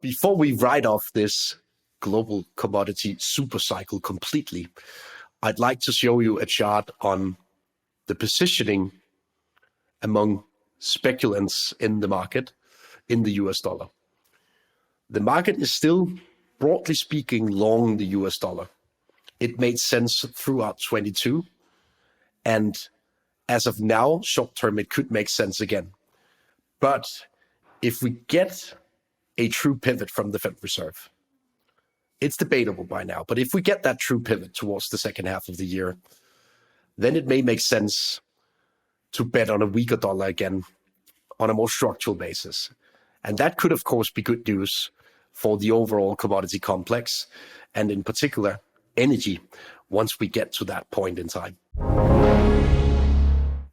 Before we write off this global commodity super cycle completely, I'd like to show you a chart on the positioning among speculants in the market in the US dollar. The market is still, broadly speaking, long the US dollar. It made sense throughout 22. And as of now, short term, it could make sense again. But if we get a true pivot from the Fed Reserve, it's debatable by now, but if we get that true pivot towards the second half of the year, then it may make sense to bet on a weaker dollar again on a more structural basis. And that could, of course, be good news for the overall commodity complex, and in particular, energy, once we get to that point in time.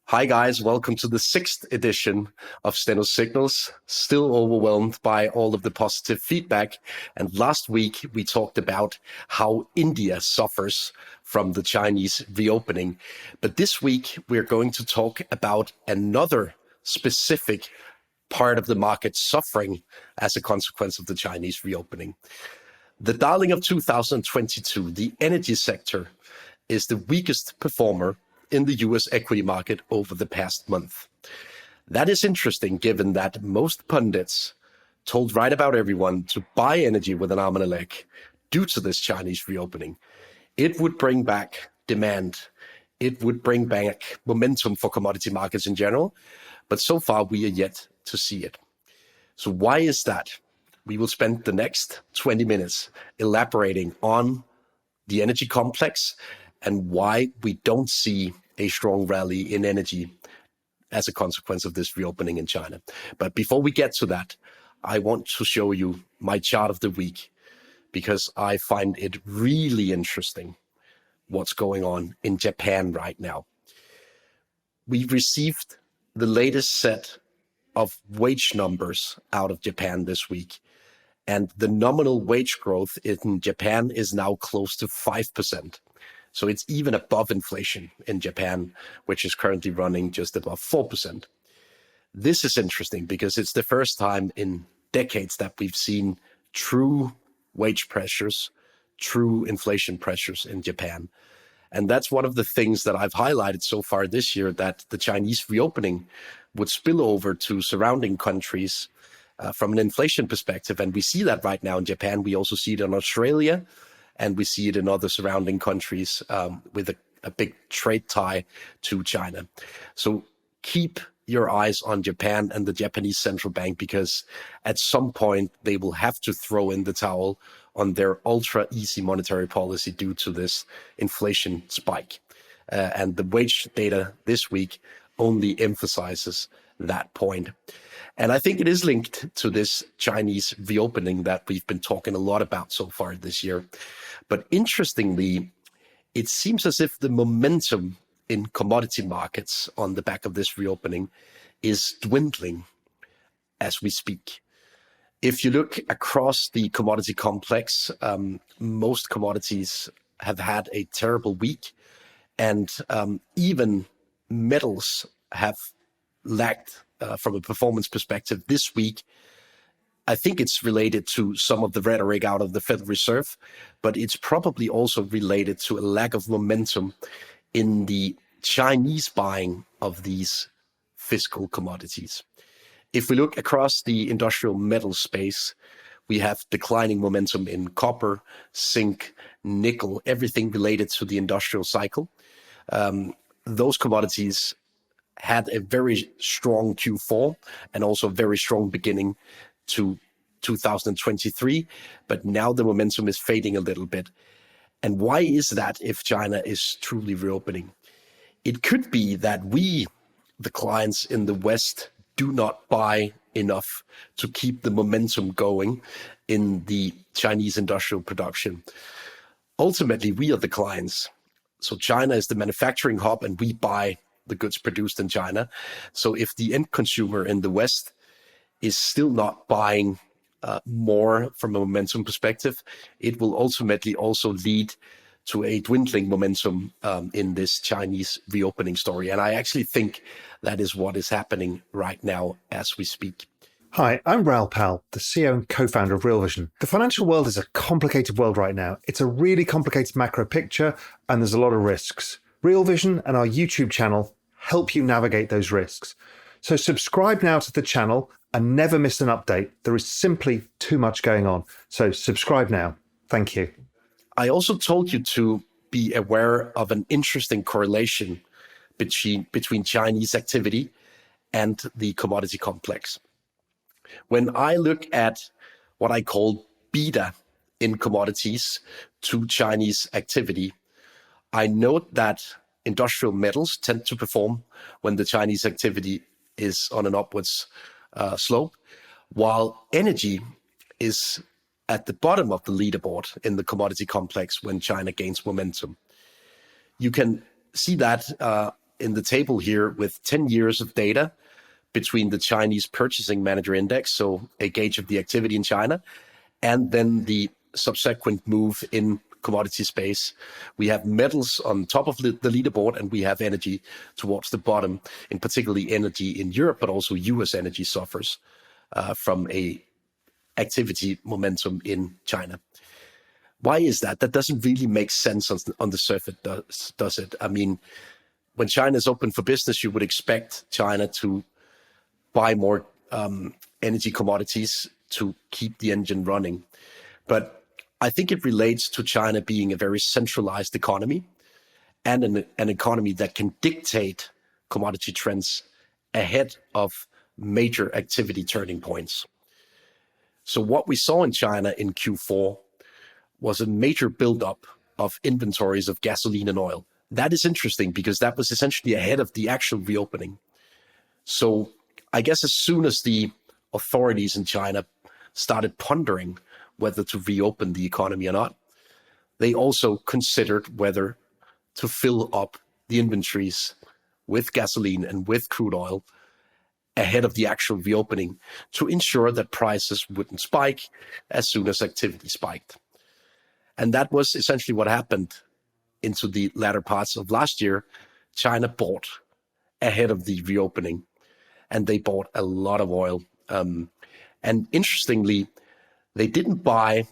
Hi guys, welcome to the 6th edition of Steno Signals. Still overwhelmed by all of the positive feedback. And last week we talked about how India suffers from the Chinese reopening. But this week we're going to talk about another specific part of the market suffering as a consequence of the Chinese reopening. The darling of 2022, the energy sector, is the weakest performer in the US equity market over the past month. That is interesting given that most pundits told right about everyone to buy energy with an arm and a leg due to this Chinese reopening. It would bring back demand. It would bring back momentum for commodity markets in general, but so far we are yet to see it. So why is that? We will spend the next 20 minutes elaborating on the energy complex and why we don't see a strong rally in energy as a consequence of this reopening in China. But before we get to that, I want to show you my chart of the week because I find it really interesting what's going on in Japan right now. We received the latest set of wage numbers out of Japan this week, and the nominal wage growth in Japan is now close to 5%. So it's even above inflation in Japan, which is currently running just above 4%. This is interesting because it's the first time in decades that we've seen true wage pressures, true inflation pressures in Japan. And that's one of the things that I've highlighted so far this year, that the Chinese reopening would spill over to surrounding countries from an inflation perspective. And we see that right now in Japan. We also see it in Australia. And we see it in other surrounding countries with a big trade tie to China. So keep your eyes on Japan and the Japanese central bank, because at some point they will have to throw in the towel on their ultra easy monetary policy due to this inflation spike. And the wage data this week only emphasizes that point. And I think it is linked to this Chinese reopening that we've been talking a lot about so far this year. But interestingly, it seems as if the momentum in commodity markets on the back of this reopening is dwindling as we speak. If you look across the commodity complex, most commodities have had a terrible week, and even metals have lagged from a performance perspective this week. I think it's related to some of the rhetoric out of the Federal Reserve, but it's probably also related to a lack of momentum in the Chinese buying of these physical commodities. If we look across the industrial metal space, we have declining momentum in copper, zinc, nickel, everything related to the industrial cycle. Those commodities had a very strong Q4 and also a very strong beginning to 2023, but now the momentum is fading a little bit. And why is that if China is truly reopening? It could be that we, the clients in the West, do not buy enough to keep the momentum going in the Chinese industrial production. Ultimately, we are the clients. So China is the manufacturing hub and we buy the goods produced in China. So if the end consumer in the West is still not buying more from a momentum perspective, it will ultimately also lead to a dwindling momentum in this Chinese reopening story. And I actually think that is what is happening right now as we speak. Hi, I'm Raoul Pal, the CEO and co-founder of Real Vision. The financial world is a complicated world right now. It's a really complicated macro picture, and there's a lot of risks. Real Vision and our YouTube channel help you navigate those risks. So subscribe now to the channel and never miss an update. There is simply too much going on. So subscribe now. Thank you. I also told you to be aware of an interesting correlation between Chinese activity and the commodity complex. When I look at what I call beta in commodities to Chinese activity, I note that industrial metals tend to perform when the Chinese activity is on an upwards slope, while energy is at the bottom of the leaderboard in the commodity complex when China gains momentum. You can see that in the table here with 10 years of data between the Chinese Purchasing Manager Index, so a gauge of the activity in China, and then the subsequent move in commodity space. We have metals on top of the leaderboard, and we have energy towards the bottom, in particularly energy in Europe, but also US energy suffers from a activity momentum in China. Why is that? That doesn't really make sense on the surface, does it? I mean, when China is open for business, you would expect China to buy more energy commodities to keep the engine running. But I think it relates to China being a very centralized economy and an economy that can dictate commodity trends ahead of major activity turning points. So what we saw in China in Q4 was a major buildup of inventories of gasoline and oil. That is interesting because that was essentially ahead of the actual reopening. So I guess as soon as the authorities in China started pondering whether to reopen the economy or not, they also considered whether to fill up the inventories with gasoline and with crude oil ahead of the actual reopening to ensure that prices wouldn't spike as soon as activity spiked. And that was essentially what happened into the latter parts of last year. China bought ahead of the reopening, and they bought a lot of oil. And interestingly, they didn't buy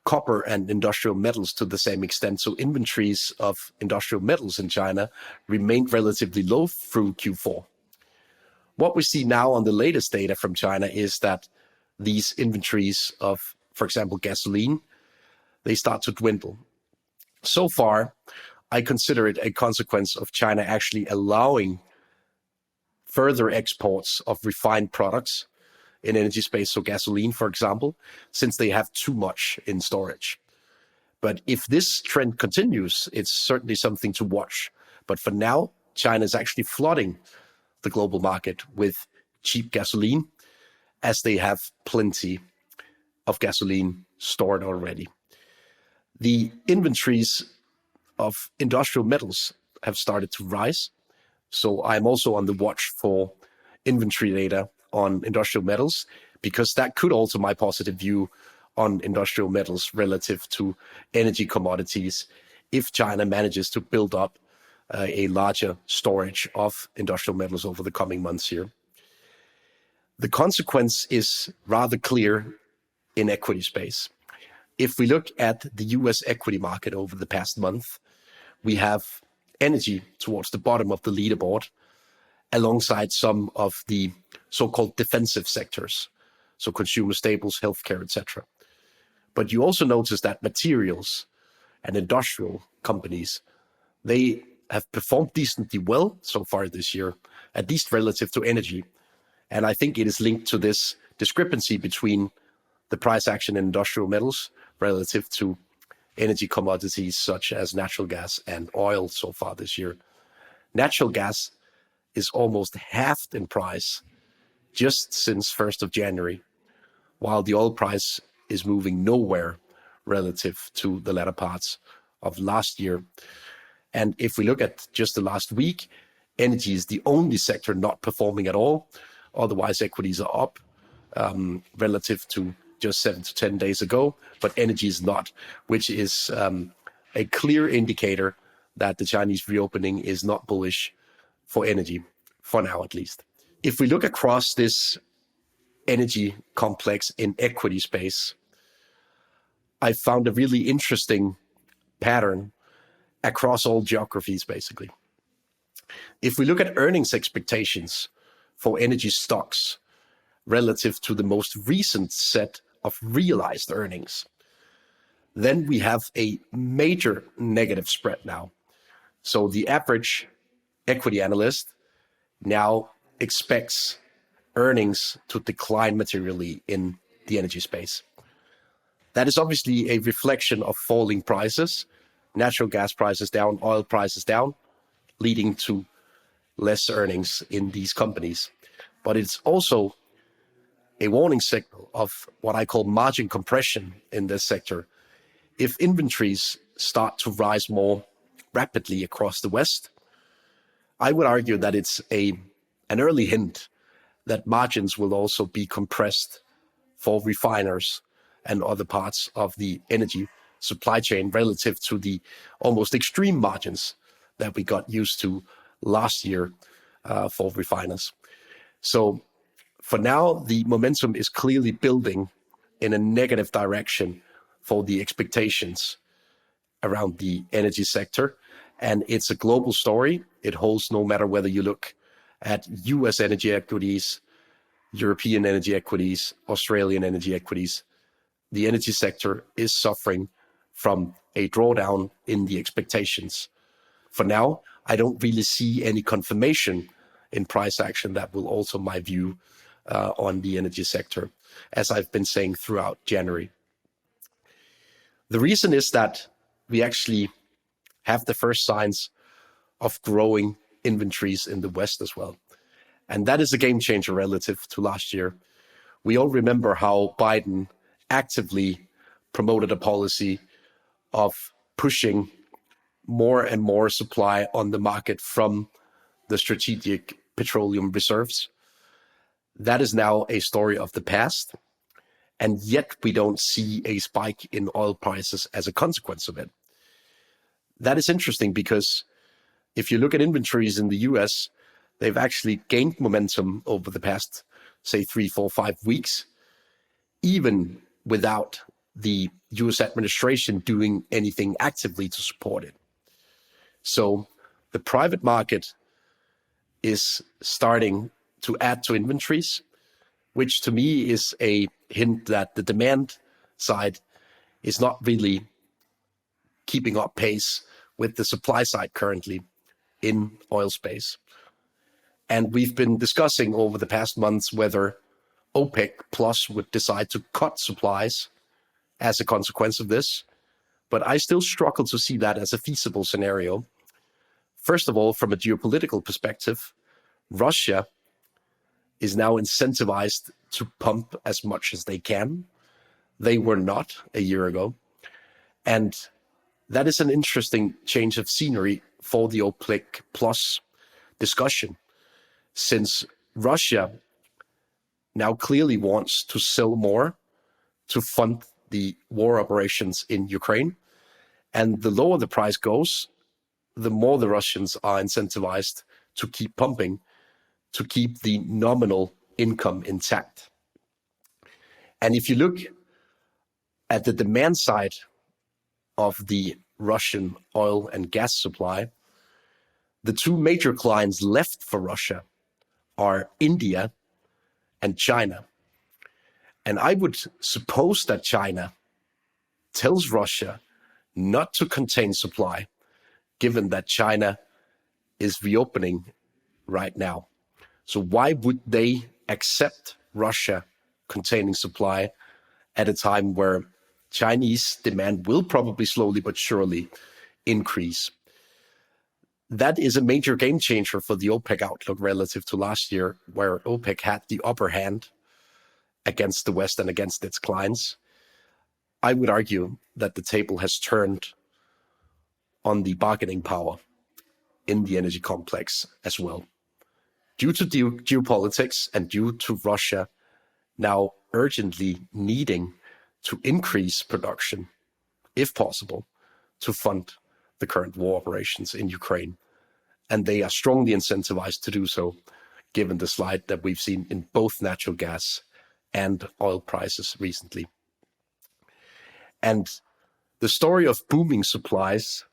copper and industrial metals to the same extent. So inventories of industrial metals in China remained relatively low through Q4. What we see now on the latest data from China is that these inventories of, for example, gasoline, they start to dwindle. So far, I consider it a consequence of China actually allowing further exports of refined products in energy space, so gasoline, for example, since they have too much in storage. But if this trend continues, it's certainly something to watch. But for now, China is actually flooding the global market with cheap gasoline, as they have plenty of gasoline stored already. The inventories of industrial metals have started to rise. So I'm also on the watch for inventory data on industrial metals, because that could alter my positive view on industrial metals relative to energy commodities if China manages to build up a larger storage of industrial metals over the coming months here. The consequence is rather clear in equity space. If we look at the US equity market over the past month, we have energy towards the bottom of the leaderboard alongside some of the so-called defensive sectors, so consumer staples, healthcare, etc. But you also notice that materials and industrial companies, they have performed decently well so far this year, at least relative to energy. And I think it is linked to this discrepancy between the price action in industrial metals relative to energy commodities such as natural gas and oil so far this year. Natural gas is almost halved in price just since 1st of January, while the oil price is moving nowhere relative to the latter parts of last year. And if we look at just the last week, energy is the only sector not performing at all. Otherwise, equities are up relative to just 7 to 10 days ago, but energy is not, which is a clear indicator that the Chinese reopening is not bullish for energy, for now at least. If we look across this energy complex in equity space, I found a really interesting pattern across all geographies, basically. If we look at earnings expectations for energy stocks relative to the most recent set of realized earnings, then we have a major negative spread now. So the average equity analyst now expects earnings to decline materially in the energy space. That is obviously a reflection of falling prices, natural gas prices down, oil prices down, leading to less earnings in these companies. But it's also a warning signal of what I call margin compression in this sector. If inventories start to rise more rapidly across the West, I would argue that it's an early hint that margins will also be compressed for refiners and other parts of the energy supply chain relative to the almost extreme margins that we got used to last year for refiners. So for now, the momentum is clearly building in a negative direction for the expectations around the energy sector. And it's a global story. It holds no matter whether you look at US energy equities, European energy equities, Australian energy equities. The energy sector is suffering from a drawdown in the expectations. For now, I don't really see any confirmation in price action that will alter my view on the energy sector, as I've been saying throughout January. The reason is that we actually have the first signs of growing inventories in the West as well. And that is a game changer relative to last year. We all remember how Biden actively promoted a policy of pushing more and more supply on the market from the strategic petroleum reserves. That is now a story of the past. And yet we don't see a spike in oil prices as a consequence of it. That is interesting because if you look at inventories in the US, they've actually gained momentum over the past, say, 3, 4, 5 weeks, even without the US administration doing anything actively to support it. So the private market is starting to add to inventories, which to me is a hint that the demand side is not really keeping up pace with the supply side currently in oil space. And we've been discussing over the past months whether OPEC Plus would decide to cut supplies as a consequence of this. But I still struggle to see that as a feasible scenario. First of all, from a geopolitical perspective, Russia is now incentivized to pump as much as they can. They were not a year ago. And that is an interesting change of scenery for the OPEC Plus discussion, since Russia now clearly wants to sell more to fund the war operations in Ukraine. And the lower the price goes, the more the Russians are incentivized to keep pumping, to keep the nominal income intact. And if you look at the demand side of the Russian oil and gas supply, the two major clients left for Russia are India and China. And I would suppose that China tells Russia not to contain supply, given that China is reopening right now. So why would they accept Russia containing supply at a time where Chinese demand will probably slowly but surely increase? That is a major game changer for the OPEC outlook relative to last year, where OPEC had the upper hand against the West and against its clients. I would argue that the table has turned on the bargaining power in the energy complex as well. Due to geopolitics and due to Russia now urgently needing to increase production, if possible, to fund the current war operations in Ukraine. And they are strongly incentivized to do so, given the slide that we've seen in both natural gas and oil prices recently. And the story of booming supplies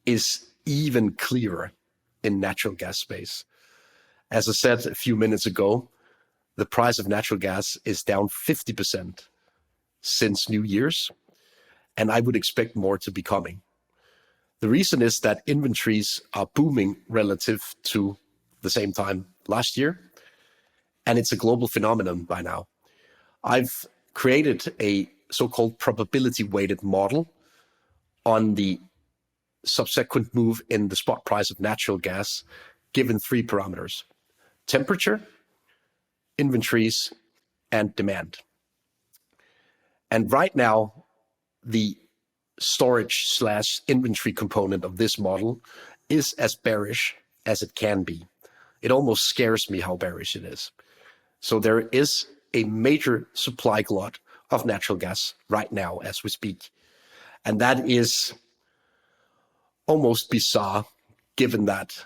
is even clearer in natural gas space. As I said a few minutes ago, the price of natural gas is down 50% since New Year's, and I would expect more to be coming. The reason is that inventories are booming relative to the same time last year, and it's a global phenomenon by now. I've created a so-called probability-weighted model on the subsequent move in the spot price of natural gas, given 3 parameters: temperature, inventories, and demand. And right now, the storage/inventory component of this model is as bearish as it can be. It almost scares me how bearish it is. So there is a major supply glut of natural gas right now as we speak. And that is almost bizarre, given that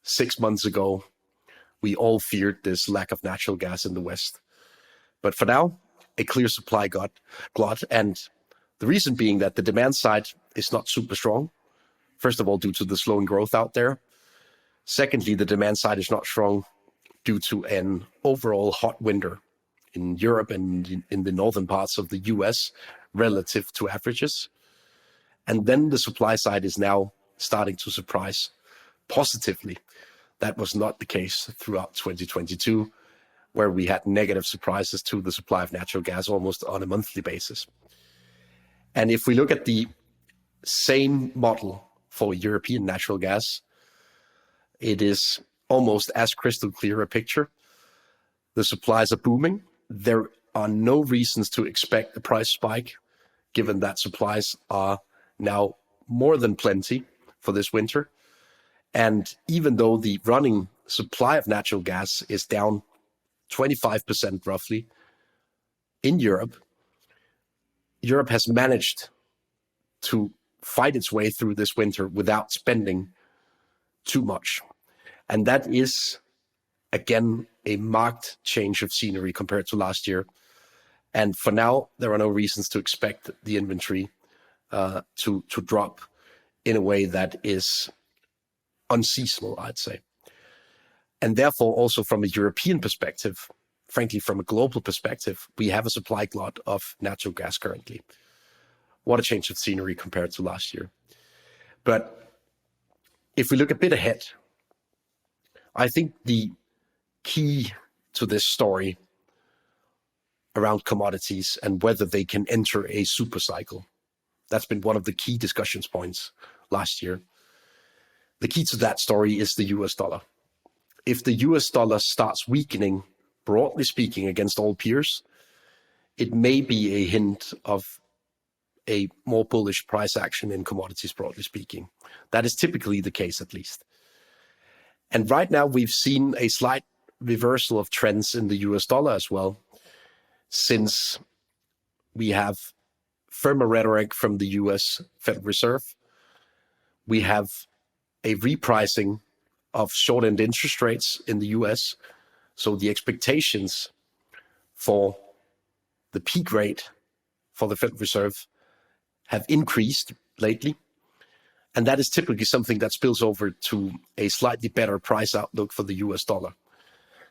6 months ago, we all feared this lack of natural gas in the West. But for now, a clear supply glut. And the reason being that the demand side is not super strong. First of all, due to the slowing growth out there. Secondly, the demand side is not strong due to an overall hot winter in Europe and in the northern parts of the US relative to averages. And then the supply side is now starting to surprise positively. That was not the case throughout 2022, where we had negative surprises to the supply of natural gas almost on a monthly basis. And if we look at the same model for European natural gas, it is almost as crystal clear a picture. The supplies are booming. There are no reasons to expect a price spike, given that supplies are now more than plenty for this winter. And even though the running supply of natural gas is down 25% roughly in Europe, Europe has managed to fight its way through this winter without spending too much. And that is, again, a marked change of scenery compared to last year. And for now, there are no reasons to expect the inventory to drop in a way that is unseasonal, I'd say. And therefore, also from a European perspective, frankly, from a global perspective, we have a supply glut of natural gas currently. What a change of scenery compared to last year. But if we look a bit ahead, I think the key to this story around commodities and whether they can enter a super cycle, that's been one of the key discussions points last year. The key to that story is the US dollar. If the US dollar starts weakening, broadly speaking, against all peers, it may be a hint of a more bullish price action in commodities, broadly speaking. That is typically the case, at least. And right now, we've seen a slight reversal of trends in the US dollar as well, since we have firmer rhetoric from the US Federal Reserve. We have a repricing of short-end interest rates in the US. So the expectations for the peak rate for the Federal Reserve have increased lately. And that is typically something that spills over to a slightly better price outlook for the US dollar.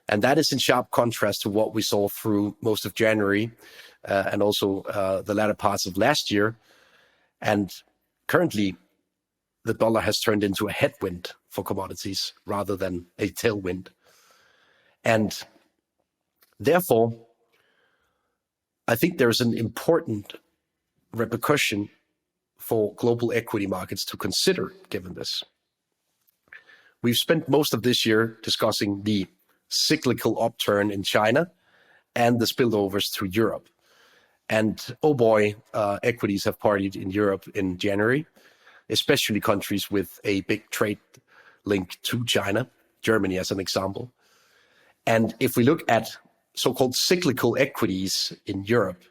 And that is in sharp contrast to what we saw through most of January and also the latter parts of last year. And currently, the dollar has turned into a headwind for commodities rather than a tailwind. And therefore, I think there's an important repercussion for global equity markets to consider given this. We've spent most of this year discussing the cyclical upturn in China and the spillovers to Europe. And oh boy, equities have partied in Europe in January, especially countries with a big trade link to China, Germany as an example. And if we look at so-called cyclical equities in Europe,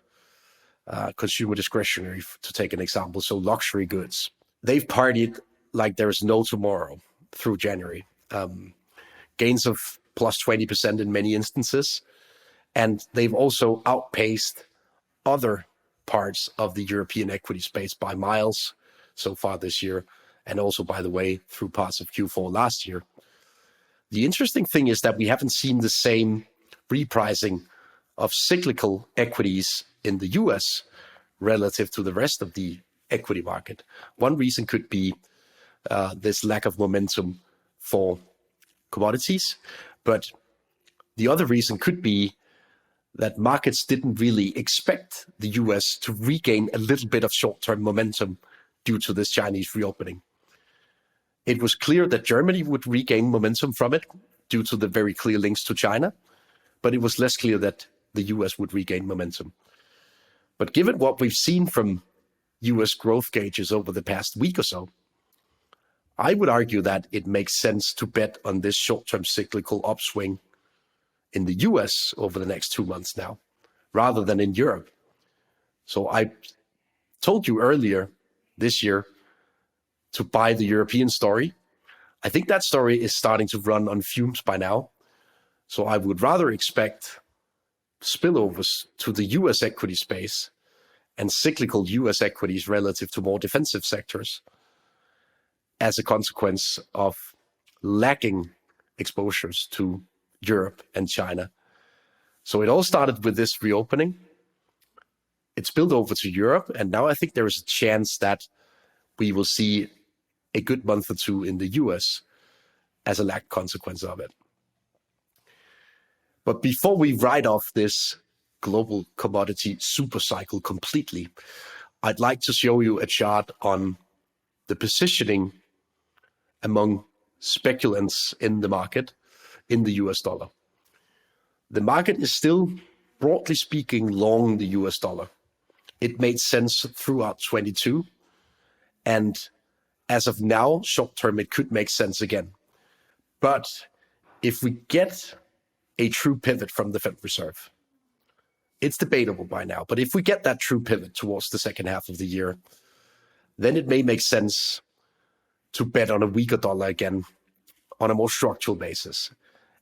consumer discretionary, to take an example, so luxury goods, they've partied like there's no tomorrow through January. Gains of plus 20% in many instances. And they've also outpaced other parts of the European equity space by miles so far this year, and also, by the way, through parts of Q4 last year. The interesting thing is that we haven't seen the same repricing of cyclical equities in the US relative to the rest of the equity market. One reason could be this lack of momentum for commodities, but the other reason could be that markets didn't really expect the US to regain a little bit of short-term momentum due to this Chinese reopening. It was clear that Germany would regain momentum from it due to the very clear links to China, but it was less clear that the US would regain momentum. But given what we've seen from US growth gauges over the past week or so, I would argue that it makes sense to bet on this short-term cyclical upswing in the US over the next 2 months now, rather than in Europe. So I told you earlier this year to buy the European story. I think that story is starting to run on fumes by now. So I would rather expect spillovers to the US equity space and cyclical US equities relative to more defensive sectors as a consequence of lacking exposures to Europe and China. So it all started with this reopening. It spilled over to Europe, and now I think there is a chance that we will see a good month or two in the US as a lack consequence of it. But before we write off this global commodity super cycle completely, I'd like to show you a chart on the positioning among speculants in the market in the US dollar. The market is still, broadly speaking, long the US dollar. It made sense throughout 22. And as of now, short term, it could make sense again. But if we get a true pivot from the Fed Reserve, it's debatable by now, but if we get that true pivot towards the second half of the year, then it may make sense to bet on a weaker dollar again on a more structural basis.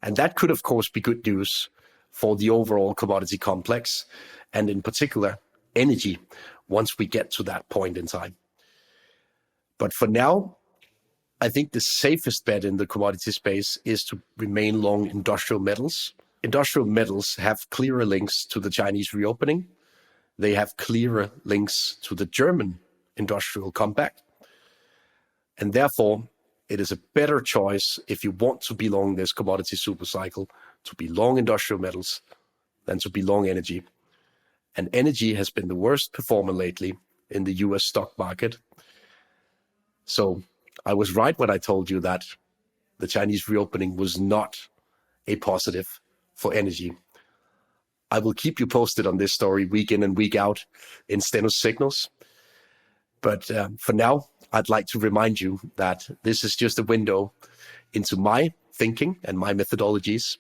And that could, of course, be good news for the overall commodity complex, and in particular, energy, once we get to that point in time. But for now, I think the safest bet in the commodity space is to remain long industrial metals. Industrial metals have clearer links to the Chinese reopening. They have clearer links to the German industrial compact. And therefore, it is a better choice if you want to be long this commodity super cycle, to be long industrial metals than to be long energy. And energy has been the worst performer lately in the US stock market. So I was right when I told you that the Chinese reopening was not a positive for energy. I will keep you posted on this story week in and week out in Steno Signals. But for now, I'd like to remind you that this is just a window into my thinking and my methodologies.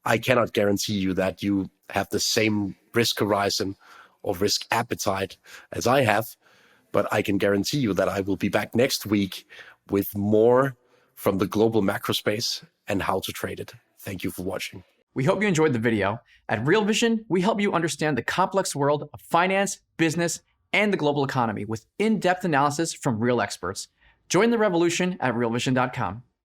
I cannot guarantee you that you have the same risk horizon or risk appetite as I have, but I can guarantee you that I will be back next week with more from the global macro space and how to trade it. Thank you for watching. We hope you enjoyed the video. At Real Vision, we help you understand the complex world of finance, business, and the global economy with in-depth analysis from real experts. Join the revolution at realvision.com.